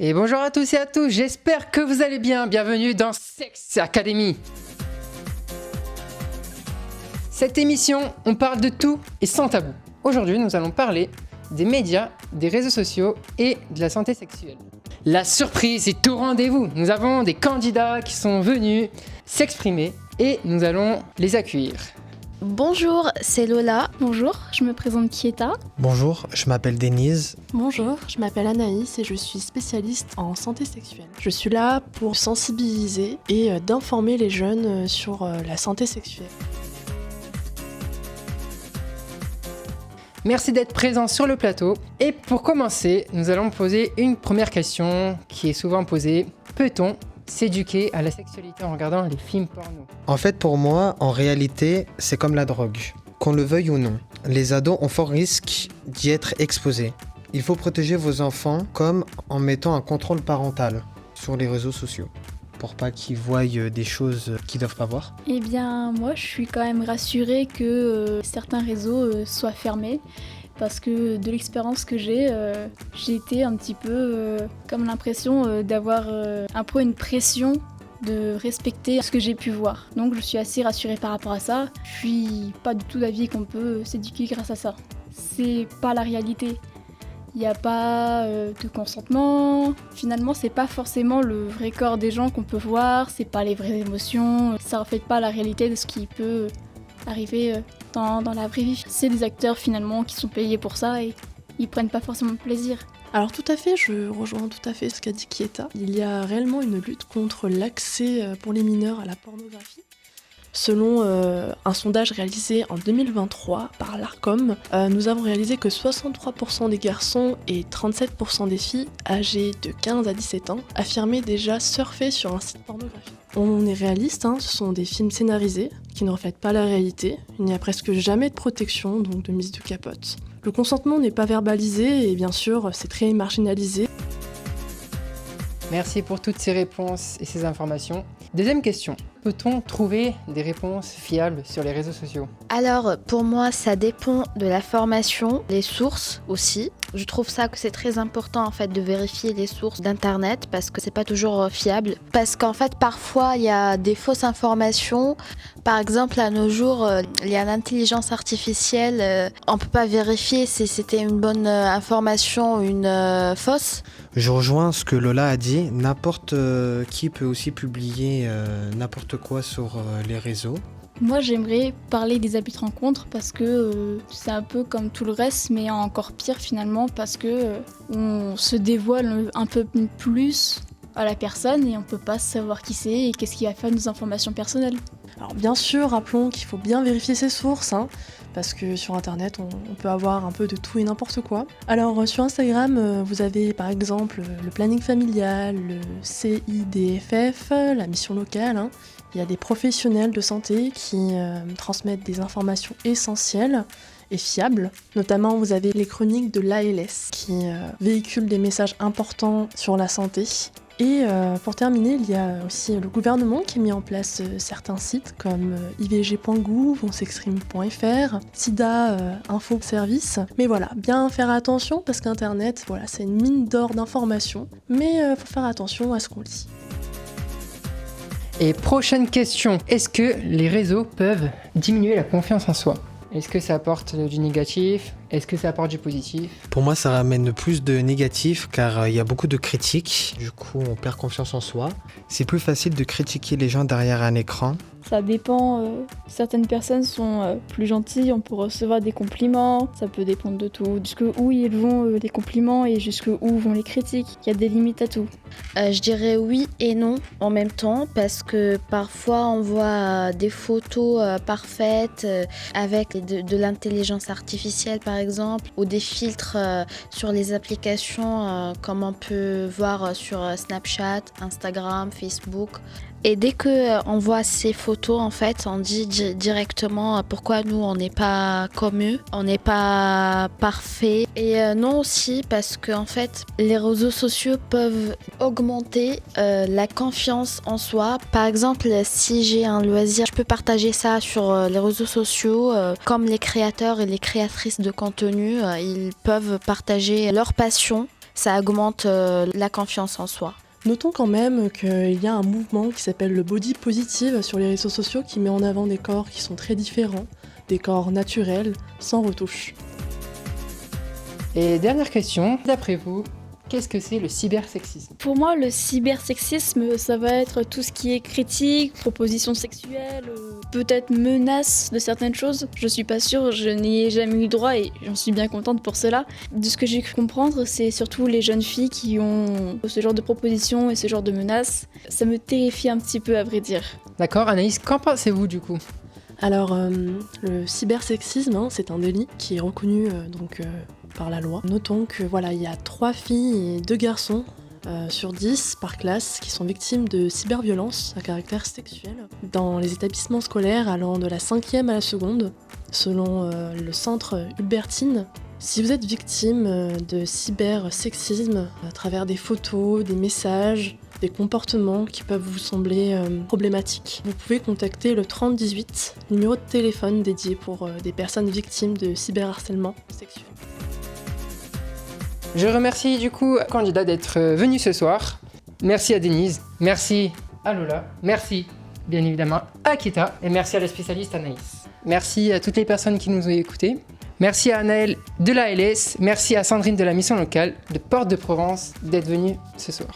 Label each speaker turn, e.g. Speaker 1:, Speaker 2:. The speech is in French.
Speaker 1: Et bonjour à tous et à tous, j'espère que vous allez bien. Bienvenue dans Sex Academy. Cette émission, on parle de tout et sans tabou. Aujourd'hui, nous allons parler des médias, des réseaux sociaux et de la santé sexuelle. La surprise est au rendez-vous. Nous avons des candidats qui sont venus s'exprimer et nous allons les accueillir.
Speaker 2: Bonjour, c'est Lola.
Speaker 3: Bonjour, je me présente Kieta.
Speaker 4: Bonjour, je m'appelle Denise.
Speaker 5: Bonjour, je m'appelle Anaïs et je suis spécialiste en santé sexuelle. Je suis là pour sensibiliser et d'informer les jeunes sur la santé sexuelle.
Speaker 1: Merci d'être présents sur le plateau. Et pour commencer, nous allons poser une première question qui est souvent posée. Peut-on s'éduquer à la sexualité en regardant les films porno?
Speaker 4: En fait, pour moi, en réalité, c'est comme la drogue. Qu'on le veuille ou non, les ados ont fort risque d'y être exposés. Il faut protéger vos enfants comme en mettant un contrôle parental sur les réseaux sociaux pour pas qu'ils voient des choses qu'ils doivent pas voir.
Speaker 3: Eh bien, moi, je suis quand même rassurée que certains réseaux soient fermés. Parce que de l'expérience que j'ai été un petit peu comme l'impression d'avoir un peu une pression de respecter ce que j'ai pu voir. Donc je suis assez rassurée par rapport à ça. Je suis pas du tout d'avis qu'on peut s'éduquer grâce à ça. C'est pas la réalité. Il n'y a pas de consentement. Finalement, c'est pas forcément le vrai corps des gens qu'on peut voir. C'est pas les vraies émotions. Ça reflète pas la réalité de ce qui peut arriver dans la vraie vie. C'est des acteurs finalement qui sont payés pour ça et ils prennent pas forcément de plaisir.
Speaker 5: Alors tout à fait, je rejoins tout à fait ce qu'a dit Kieta. Il y a réellement une lutte contre l'accès pour les mineurs à la pornographie. Selon un sondage réalisé en 2023 par l'ARCOM, nous avons réalisé que 63% des garçons et 37% des filles âgées de 15 à 17 ans affirmaient déjà surfer sur un site pornographique. On est réaliste, ce sont des films scénarisés qui ne reflètent pas la réalité. Il n'y a presque jamais de protection, donc de mise de capote. Le consentement n'est pas verbalisé et bien sûr c'est très marginalisé.
Speaker 1: Merci pour toutes ces réponses et ces informations. Deuxième question. Peut-on trouver des réponses fiables sur les réseaux sociaux?
Speaker 2: Alors, pour moi, ça dépend de la formation, les sources aussi. Je trouve ça que c'est très important en fait de vérifier les sources d'internet parce que c'est pas toujours fiable. Parce qu'en fait, parfois, il y a des fausses informations. Par exemple, à nos jours, il y a l'intelligence artificielle. On peut pas vérifier si c'était une bonne information ou une fausse.
Speaker 4: Je rejoins ce que Lola a dit. N'importe qui peut aussi publier n'importe quoi sur les réseaux.
Speaker 3: Moi, j'aimerais parler des applis de rencontre parce que c'est un peu comme tout le reste, mais encore pire finalement parce que on se dévoile un peu plus à la personne et on peut pas savoir qui c'est et qu'est-ce qui va faire de nos informations personnelles.
Speaker 5: Alors bien sûr, rappelons qu'il faut bien vérifier ses sources, parce que sur internet on peut avoir un peu de tout et n'importe quoi. Alors sur Instagram, vous avez par exemple le planning familial, le CIDFF, la mission locale. Il y a des professionnels de santé qui transmettent des informations essentielles et fiables. Notamment, vous avez les chroniques de l'ALS qui véhiculent des messages importants sur la santé. Et pour terminer, il y a aussi le gouvernement qui a mis en place certains sites comme ivg.gouv, onsexprime.fr, SIDA Info Service. Mais voilà, bien faire attention parce qu'Internet, c'est une mine d'or d'informations. Mais faut faire attention à ce qu'on lit.
Speaker 1: Et prochaine question, est-ce que les réseaux peuvent diminuer la confiance en soi? Est-ce que ça apporte du négatif? Est-ce que ça apporte du positif?
Speaker 4: Pour moi, ça ramène plus de négatif car il y a beaucoup de critiques. Du coup, on perd confiance en soi. C'est plus facile de critiquer les gens derrière un écran.
Speaker 3: Ça dépend, certaines personnes sont plus gentilles, on peut recevoir des compliments, ça peut dépendre de tout. Jusqu'où ils vont les compliments et jusqu'où vont les critiques, il y a des limites à tout.
Speaker 2: Je dirais oui et non en même temps parce que parfois on voit des photos parfaites avec de l'intelligence artificielle par exemple ou des filtres sur les applications comme on peut voir sur Snapchat, Instagram, Facebook. Et dès qu'on voit ces photos, en fait, on dit directement pourquoi nous, on n'est pas comme eux, on n'est pas parfait. Et non aussi parce que en fait, les réseaux sociaux peuvent augmenter la confiance en soi. Par exemple, si j'ai un loisir, je peux partager ça sur les réseaux sociaux. Comme les créateurs et les créatrices de contenu, ils peuvent partager leur passion. ça augmente la confiance en soi.
Speaker 5: Notons quand même qu'il y a un mouvement qui s'appelle le body positive sur les réseaux sociaux qui met en avant des corps qui sont très différents, des corps naturels, sans retouche.
Speaker 1: Et dernière question, d'après vous, qu'est-ce que c'est le cybersexisme?
Speaker 3: Pour moi, le cybersexisme, ça va être tout ce qui est critique, proposition sexuelle, peut-être menace de certaines choses. Je suis pas sûre, je n'y ai jamais eu droit et j'en suis bien contente pour cela. De ce que j'ai cru comprendre, c'est surtout les jeunes filles qui ont ce genre de propositions et ce genre de menaces. Ça me terrifie un petit peu, à vrai dire.
Speaker 1: D'accord, Anaïs, qu'en pensez-vous du coup?
Speaker 5: Alors, le cybersexisme, c'est un délit qui est reconnu par la loi. Notons que il y a 3 filles et 2 garçons sur 10 par classe qui sont victimes de cyberviolence à caractère sexuel dans les établissements scolaires allant de la 5e à la seconde, selon le centre Hubertine. Si vous êtes victime de cybersexisme à travers des photos, des messages, des comportements qui peuvent vous sembler problématiques, vous pouvez contacter le 3018, numéro de téléphone dédié pour des personnes victimes de cyberharcèlement sexuel.
Speaker 1: Je remercie du coup candidat d'être venu ce soir. Merci à Denise, merci à Lola, merci bien évidemment à Kita et merci à la spécialiste Anaïs. Merci à toutes les personnes qui nous ont écoutés. Merci à Anaël de la LS, merci à Sandrine de la mission locale de Porte de Provence d'être venue ce soir.